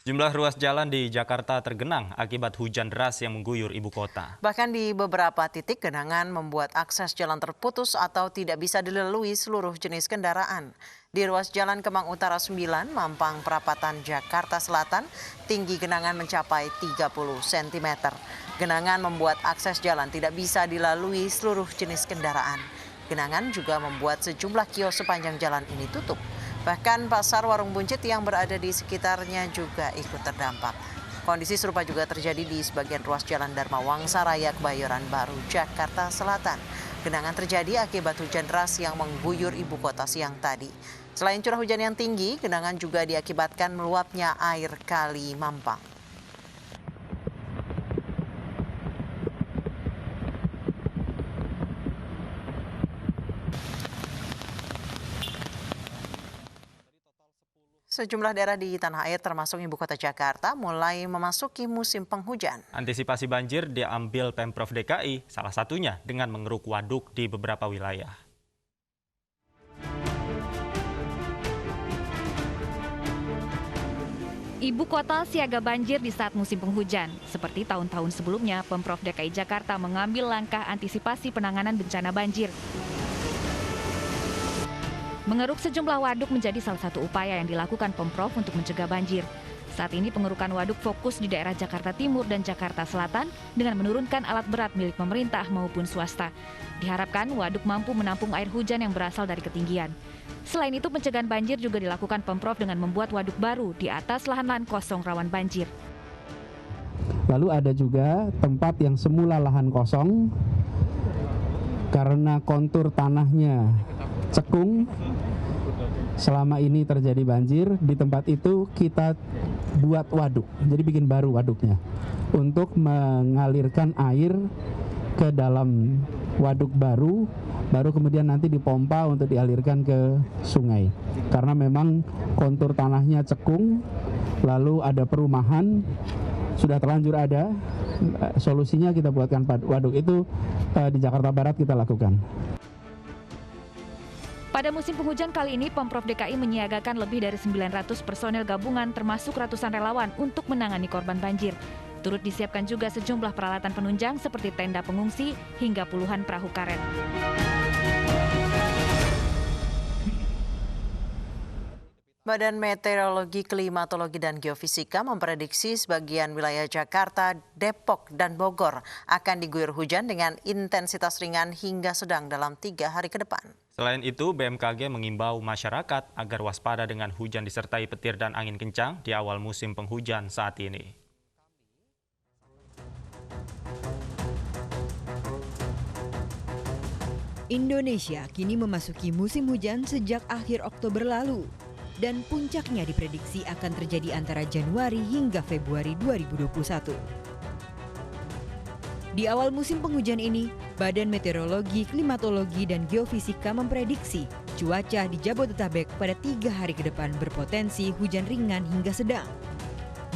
Sejumlah ruas jalan di Jakarta tergenang akibat hujan deras yang mengguyur ibu kota. Bahkan di beberapa titik genangan membuat akses jalan terputus atau tidak bisa dilalui seluruh jenis kendaraan. Di ruas Jalan Kemang Utara 9, Mampang Perapatan, Jakarta Selatan, tinggi genangan mencapai 30 cm. Genangan membuat akses jalan tidak bisa dilalui seluruh jenis kendaraan. Genangan juga membuat sejumlah kios sepanjang jalan ini tutup. Bahkan pasar warung buncit yang berada di sekitarnya juga ikut terdampak. Kondisi serupa juga terjadi di sebagian ruas Jalan Dharma Wangsa Raya Kebayoran Baru, Jakarta Selatan. Genangan terjadi akibat hujan deras yang mengguyur ibu kota siang tadi. Selain curah hujan yang tinggi, genangan juga diakibatkan meluapnya air Kali Mampang. Sejumlah daerah di tanah air termasuk ibu kota Jakarta mulai memasuki musim penghujan. Antisipasi banjir diambil Pemprov DKI, salah satunya dengan mengeruk waduk di beberapa wilayah. Ibu kota siaga banjir di saat musim penghujan. Seperti tahun-tahun sebelumnya, Pemprov DKI Jakarta mengambil langkah antisipasi penanganan bencana banjir. Mengeruk sejumlah waduk menjadi salah satu upaya yang dilakukan Pemprov untuk mencegah banjir. Saat ini pengerukan waduk fokus di daerah Jakarta Timur dan Jakarta Selatan dengan menurunkan alat berat milik pemerintah maupun swasta. Diharapkan waduk mampu menampung air hujan yang berasal dari ketinggian. Selain itu, pencegahan banjir juga dilakukan Pemprov dengan membuat waduk baru di atas lahan-lahan kosong rawan banjir. Lalu ada juga tempat yang semula lahan kosong karena kontur tanahnya cekung, selama ini terjadi banjir, di tempat itu kita buat waduk, jadi bikin baru waduknya untuk mengalirkan air ke dalam waduk baru kemudian nanti dipompa untuk dialirkan ke sungai. Karena memang kontur tanahnya cekung, lalu ada perumahan, sudah terlanjur ada, solusinya kita buatkan waduk itu di Jakarta Barat kita lakukan. Pada musim penghujan kali ini, Pemprov DKI menyiagakan lebih dari 900 personel gabungan termasuk ratusan relawan untuk menangani korban banjir. Turut disiapkan juga sejumlah peralatan penunjang seperti tenda pengungsi hingga puluhan perahu karet. Badan Meteorologi, Klimatologi, dan Geofisika memprediksi sebagian wilayah Jakarta, Depok, dan Bogor akan diguyur hujan dengan intensitas ringan hingga sedang dalam 3 hari ke depan. Selain itu, BMKG mengimbau masyarakat agar waspada dengan hujan disertai petir dan angin kencang di awal musim penghujan saat ini. Indonesia kini memasuki musim hujan sejak akhir Oktober lalu. Dan puncaknya diprediksi akan terjadi antara Januari hingga Februari 2021. Di awal musim penghujan ini, Badan Meteorologi, Klimatologi, dan Geofisika memprediksi cuaca di Jabodetabek pada 3 hari ke depan berpotensi hujan ringan hingga sedang.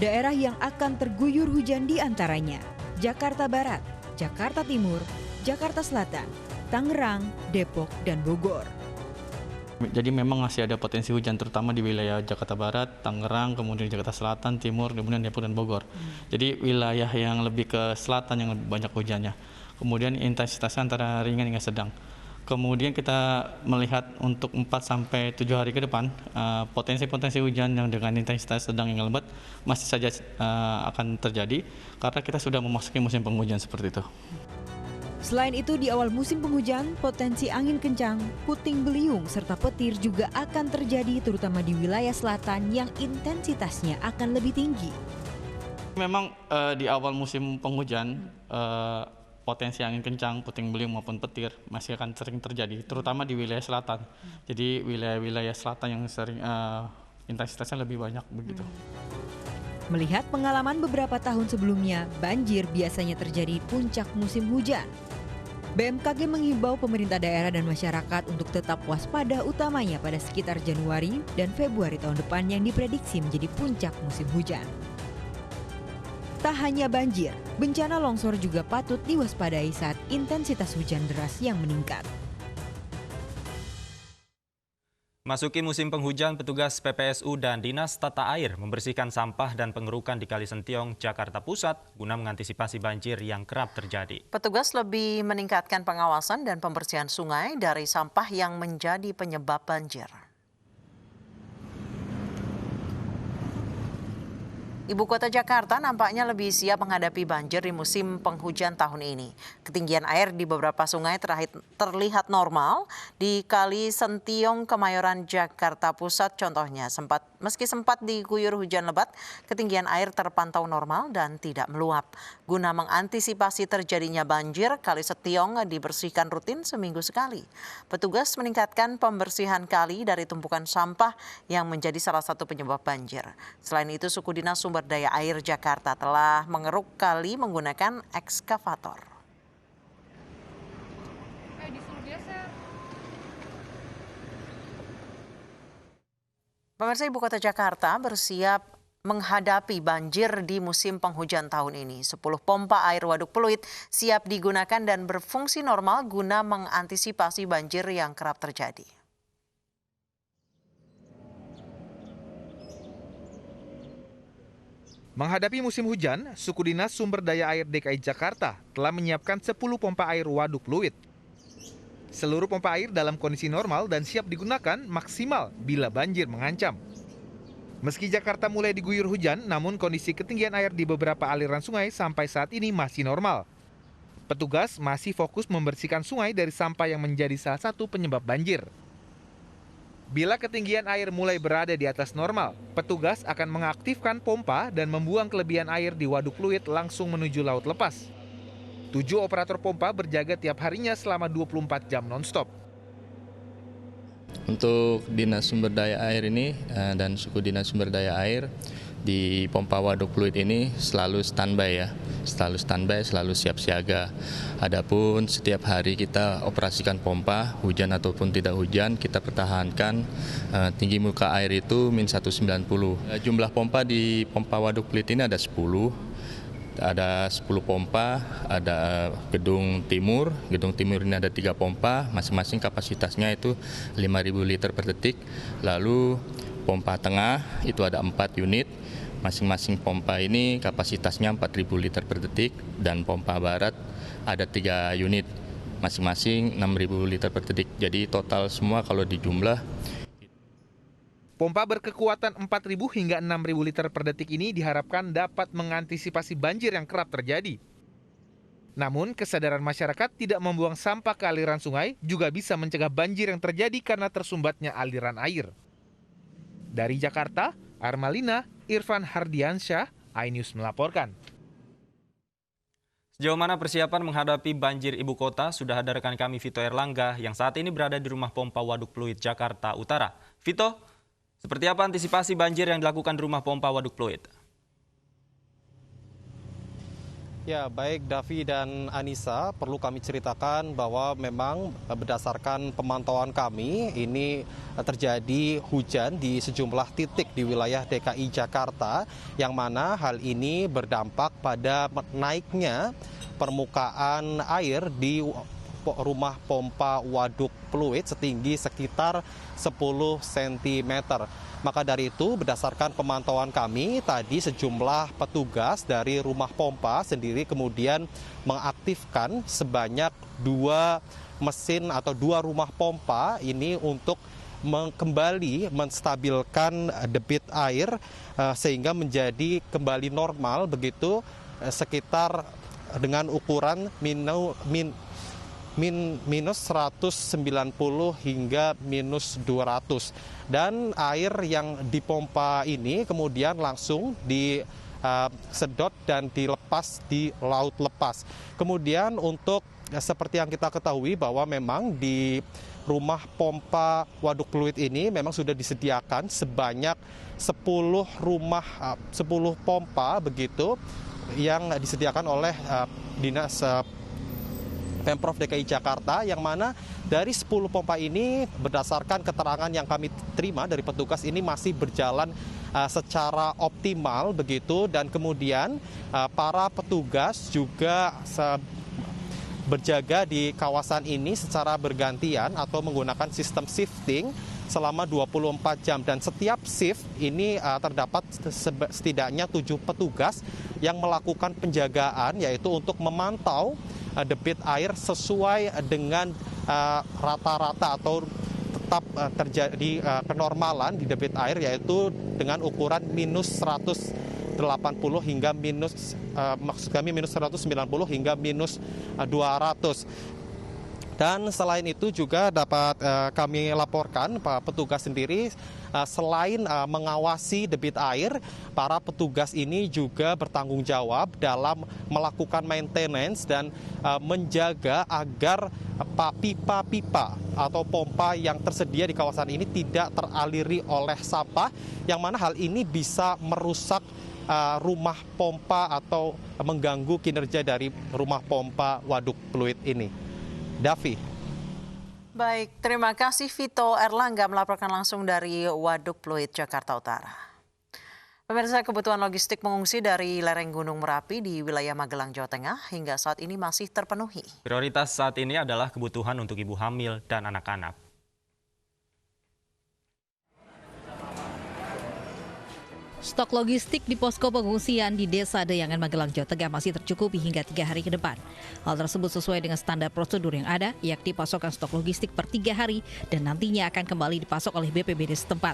Daerah yang akan terguyur hujan di antaranya Jakarta Barat, Jakarta Timur, Jakarta Selatan, Tangerang, Depok, dan Bogor. Jadi memang masih ada potensi hujan terutama di wilayah Jakarta Barat, Tangerang, kemudian Jakarta Selatan, Timur, kemudian Depok dan Bogor. Jadi wilayah yang lebih ke selatan yang lebih banyak hujannya. Kemudian intensitasnya antara ringan hingga sedang. Kemudian kita melihat untuk 4-7 hari ke depan, potensi-potensi hujan yang dengan intensitas sedang hingga lebat masih saja akan terjadi karena kita sudah memasuki musim penghujan seperti itu. Selain itu, di awal musim penghujan, potensi angin kencang, puting beliung, serta petir juga akan terjadi terutama di wilayah selatan yang intensitasnya akan lebih tinggi. Memang di awal musim penghujan, potensi angin kencang, puting beliung maupun petir masih akan sering terjadi, terutama di wilayah selatan. Jadi wilayah-wilayah selatan yang sering intensitasnya lebih banyak begitu. Melihat pengalaman beberapa tahun sebelumnya, banjir biasanya terjadi puncak musim hujan. BMKG mengimbau pemerintah daerah dan masyarakat untuk tetap waspada utamanya pada sekitar Januari dan Februari tahun depan yang diprediksi menjadi puncak musim hujan. Tak hanya banjir, bencana longsor juga patut diwaspadai saat intensitas hujan deras yang meningkat. Masuki musim penghujan, petugas PPSU dan Dinas Tata Air membersihkan sampah dan pengerukan di Kali Sentiong, Jakarta Pusat guna mengantisipasi banjir yang kerap terjadi. Petugas lebih meningkatkan pengawasan dan pembersihan sungai dari sampah yang menjadi penyebab banjir. Ibu kota Jakarta nampaknya lebih siap menghadapi banjir di musim penghujan tahun ini. Ketinggian air di beberapa sungai terlihat normal di Kali Sentiong, Kemayoran, Jakarta Pusat contohnya. Meski sempat diguyur hujan lebat, ketinggian air terpantau normal dan tidak meluap. Guna mengantisipasi terjadinya banjir, Kali Sentiong dibersihkan rutin seminggu sekali. Petugas meningkatkan pembersihan kali dari tumpukan sampah yang menjadi salah satu penyebab banjir. Selain itu, Suku Dinas Sumber Daya Air Jakarta telah mengeruk kali menggunakan ekskavator. Pemirsa, Ibu kota Jakarta bersiap menghadapi banjir di musim penghujan tahun ini. 10 pompa air waduk Pluit siap digunakan dan berfungsi normal guna mengantisipasi banjir yang kerap terjadi. Menghadapi musim hujan, Suku Dinas Sumber Daya Air DKI Jakarta telah menyiapkan 10 pompa air waduk Pluit. Seluruh pompa air dalam kondisi normal dan siap digunakan maksimal bila banjir mengancam. Meski Jakarta mulai diguyur hujan, namun kondisi ketinggian air di beberapa aliran sungai sampai saat ini masih normal. Petugas masih fokus membersihkan sungai dari sampah yang menjadi salah satu penyebab banjir. Bila ketinggian air mulai berada di atas normal, petugas akan mengaktifkan pompa dan membuang kelebihan air di Waduk Pluit langsung menuju laut lepas. 7 operator pompa berjaga tiap harinya selama 24 jam non-stop. Untuk Dinas Sumber Daya Air ini dan Suku Dinas Sumber Daya Air di pompa Waduk Pluit ini selalu standby ya, selalu siap siaga. Adapun setiap hari kita operasikan pompa, hujan ataupun tidak hujan, kita pertahankan tinggi muka air itu -190. Jumlah pompa di pompa Waduk Pluit ini ada 10. Ada 10 pompa, ada Gedung Timur ini ada 3 pompa, masing-masing kapasitasnya itu 5.000 liter per detik. Lalu pompa tengah itu ada 4 unit, masing-masing pompa ini kapasitasnya 4.000 liter per detik, dan pompa barat ada 3 unit, masing-masing 6.000 liter per detik. Jadi total semua kalau dijumlah. Pompa berkekuatan 4.000 hingga 6.000 liter per detik ini diharapkan dapat mengantisipasi banjir yang kerap terjadi. Namun, kesadaran masyarakat tidak membuang sampah ke aliran sungai juga bisa mencegah banjir yang terjadi karena tersumbatnya aliran air. Dari Jakarta, Armalina Irfan Hardiansyah, iNews melaporkan. Sejauh mana persiapan menghadapi banjir ibu kota? Sudah ada rekan kami Vito Erlangga yang saat ini berada di rumah pompa Waduk Pluit, Jakarta Utara. Vito, seperti apa antisipasi banjir yang dilakukan di rumah pompa Waduk Pluit? Ya, baik Davi dan Anissa, perlu kami ceritakan bahwa memang berdasarkan pemantauan kami, ini terjadi hujan di sejumlah titik di wilayah DKI Jakarta, yang mana hal ini berdampak pada naiknya permukaan air di rumah pompa Waduk Pluit setinggi sekitar 10 cm. Maka dari itu, berdasarkan pemantauan kami, tadi sejumlah petugas dari rumah pompa sendiri kemudian mengaktifkan sebanyak 2 mesin atau 2 rumah pompa ini untuk kembali menstabilkan debit air sehingga menjadi kembali normal begitu, sekitar dengan ukuran minus 190 hingga minus 200. Dan air yang dipompa ini kemudian langsung disedot dan dilepas di laut lepas. Kemudian untuk seperti yang kita ketahui bahwa memang di rumah pompa Waduk Pluit ini memang sudah disediakan sebanyak 10 pompa begitu yang disediakan oleh Dinas Pemprov DKI Jakarta, yang mana dari 10 pompa ini berdasarkan keterangan yang kami terima dari petugas ini masih berjalan secara optimal begitu, dan kemudian para petugas juga berjaga di kawasan ini secara bergantian atau menggunakan sistem shifting selama 24 jam. Dan setiap shift ini terdapat setidaknya 7 petugas yang melakukan penjagaan, yaitu untuk memantau debit air sesuai dengan rata-rata atau tetap terjadi kenormalan di debit air, yaitu dengan ukuran minus 180 hingga minus maksud kami minus 190 hingga minus 200. Dan selain itu juga dapat kami laporkan Pak petugas sendiri selain mengawasi debit air, para petugas ini juga bertanggung jawab dalam melakukan maintenance dan menjaga agar pipa-pipa atau pompa yang tersedia di kawasan ini tidak teraliri oleh sampah, yang mana hal ini bisa merusak rumah pompa atau mengganggu kinerja dari rumah pompa Waduk Pluit ini. Davi. Baik, terima kasih Vito Erlangga melaporkan langsung dari Waduk Pluit, Jakarta Utara. Pemirsa, kebutuhan logistik pengungsi dari lereng Gunung Merapi di wilayah Magelang, Jawa Tengah hingga saat ini masih terpenuhi. Prioritas saat ini adalah kebutuhan untuk ibu hamil dan anak-anak. Stok logistik di posko pengungsian di Desa Deyangan, Magelang, Jawa Tengah masih tercukupi hingga 3 hari ke depan. Hal tersebut sesuai dengan standar prosedur yang ada, yakni pasokan stok logistik per 3 hari dan nantinya akan kembali dipasok oleh BPBD setempat.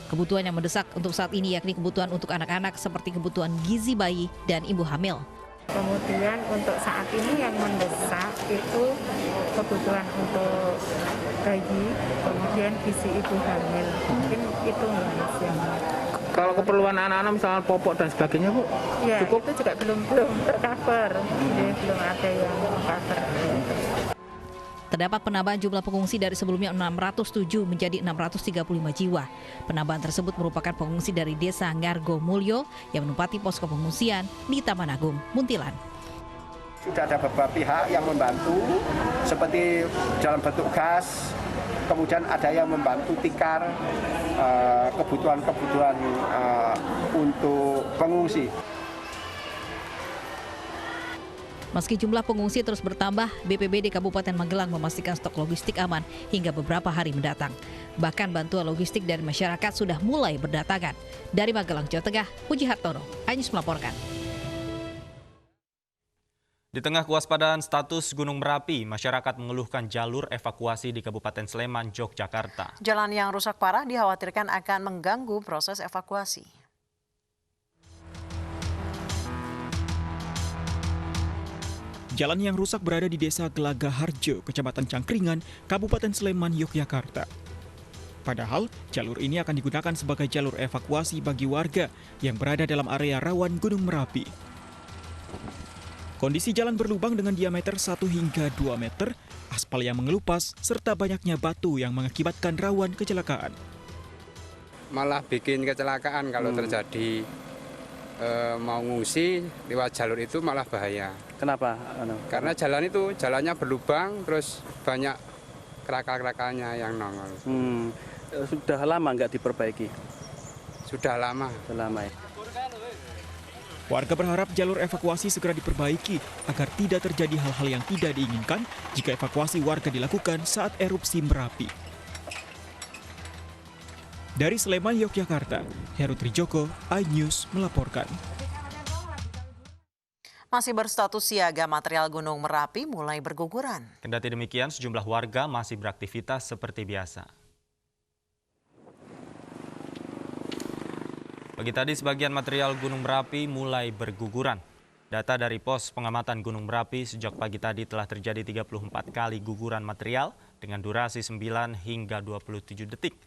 Kebutuhan yang mendesak untuk saat ini yakni kebutuhan untuk anak-anak seperti kebutuhan gizi bayi dan ibu hamil. Kemudian untuk saat ini yang mendesak itu kebutuhan untuk bayi, kemudian gizi ibu hamil. Mungkin itu yang kalau keperluan anak-anak misalnya popok dan sebagainya, Bu, ya, cukup? Itu juga belum tercover, jadi belum ada yang cover. Terdapat penambahan jumlah pengungsi dari sebelumnya 607 menjadi 635 jiwa. Penambahan tersebut merupakan pengungsi dari Desa Ngargo Mulyo yang menempati posko pengungsian di Taman Agung, Muntilan. Sudah ada beberapa pihak yang membantu, seperti dalam bentuk gas, kemudian ada yang membantu tikar, kebutuhan-kebutuhan untuk pengungsi. Meski jumlah pengungsi terus bertambah, BPBD Kabupaten Magelang memastikan stok logistik aman hingga beberapa hari mendatang. Bahkan bantuan logistik dari masyarakat sudah mulai berdatangan. Dari Magelang, Jawa Tengah, Puji Hartono, Anyus melaporkan. Di tengah kewaspadaan status Gunung Merapi, masyarakat mengeluhkan jalur evakuasi di Kabupaten Sleman, Yogyakarta. Jalan yang rusak parah dikhawatirkan akan mengganggu proses evakuasi. Jalan yang rusak berada di Desa Gelaga Harjo, Kecamatan Cangkringan, Kabupaten Sleman, Yogyakarta. Padahal, jalur ini akan digunakan sebagai jalur evakuasi bagi warga yang berada dalam area rawan Gunung Merapi. Kondisi jalan berlubang dengan diameter 1 hingga 2 meter, aspal yang mengelupas, serta banyaknya batu yang mengakibatkan rawan kecelakaan. Malah bikin kecelakaan kalau terjadi mau ngungsi lewat jalur itu malah bahaya. Kenapa? Karena jalan itu jalannya berlubang, terus banyak kerakal-kerakalnya yang nongol. Sudah lama nggak diperbaiki? Sudah lama. Sudah lama ya. Warga berharap jalur evakuasi segera diperbaiki agar tidak terjadi hal-hal yang tidak diinginkan jika evakuasi warga dilakukan saat erupsi Merapi. Dari Sleman, Yogyakarta, Heru Trijoko, iNews melaporkan. Masih berstatus siaga, material Gunung Merapi mulai berguguran. Kendati demikian, sejumlah warga masih beraktivitas seperti biasa. Pagi tadi sebagian material Gunung Merapi mulai berguguran. Data dari pos pengamatan Gunung Merapi sejak pagi tadi telah terjadi 34 kali guguran material dengan durasi 9 hingga 27 detik.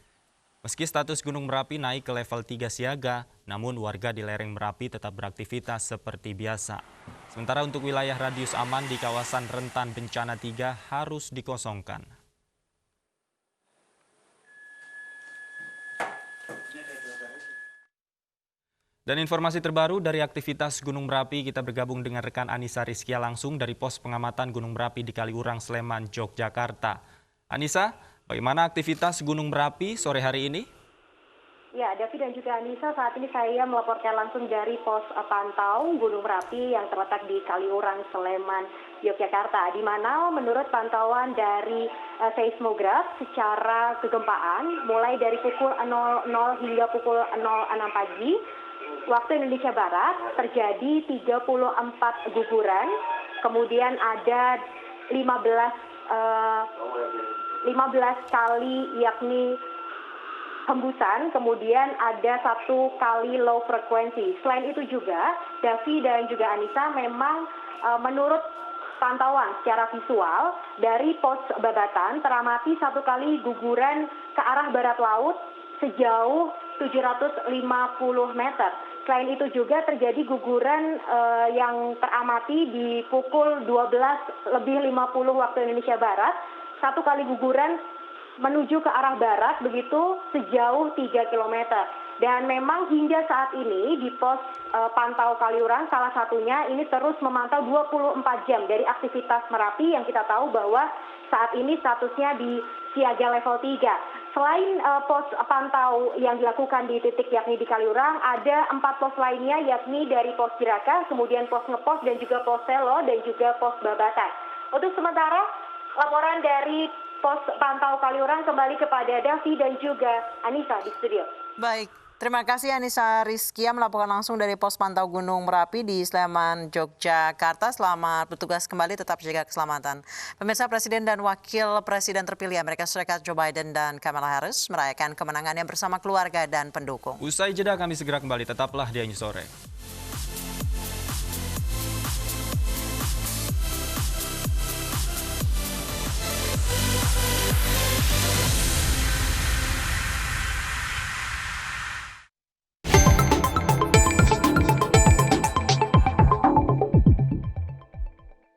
Meski status Gunung Merapi naik ke level 3 siaga, namun warga di lereng Merapi tetap beraktivitas seperti biasa. Sementara untuk wilayah radius aman di kawasan rentan bencana 3 harus dikosongkan. Dan informasi terbaru dari aktivitas Gunung Merapi, kita bergabung dengan rekan Anissa Rizkia langsung dari pos pengamatan Gunung Merapi di Kaliurang, Sleman, Yogyakarta. Anissa, bagaimana aktivitas Gunung Merapi sore hari ini? Ya, Davi dan juga Anissa, saat ini saya melaporkan langsung dari pos pantau Gunung Merapi yang terletak di Kaliurang, Sleman, Yogyakarta, di mana menurut pantauan dari seismograf secara kegempaan mulai dari pukul 00 hingga pukul 06 pagi waktu Indonesia Barat terjadi 34 guguran, kemudian ada 15 kali yakni hembusan, kemudian ada 1 kali low frekuensi. Selain itu juga, Davi dan juga Anissa, memang menurut pantauan secara visual dari pos Babatan teramati 1 kali guguran ke arah barat laut sejauh 750 meter. Selain itu juga terjadi guguran yang teramati di pukul 12:50 waktu Indonesia Barat, 1 kali guguran menuju ke arah barat begitu sejauh 3 km. Dan memang hingga saat ini di pos pantau Kaliurang salah satunya ini terus memantau 24 jam dari aktivitas Merapi yang kita tahu bahwa saat ini statusnya di siaga level 3. Selain pos pantau yang dilakukan di titik yakni di Kaliurang, ada 4 pos lainnya yakni dari pos Ciraka, kemudian pos Ngepos dan juga pos Selo dan juga pos Babatan. Untuk sementara laporan dari pos pantau Kaliurang kembali kepada Davi dan juga Anissa di studio. Baik, terima kasih Anissa Rizkia melaporkan langsung dari pos pantau Gunung Merapi di Sleman, Yogyakarta. Selamat bertugas kembali, tetap jaga keselamatan. Pemirsa, Presiden dan Wakil Presiden terpilih Amerika Serikat Joe Biden dan Kamala Harris merayakan kemenangannya bersama keluarga dan pendukung. Usai jeda kami segera kembali, tetaplah di News Sore.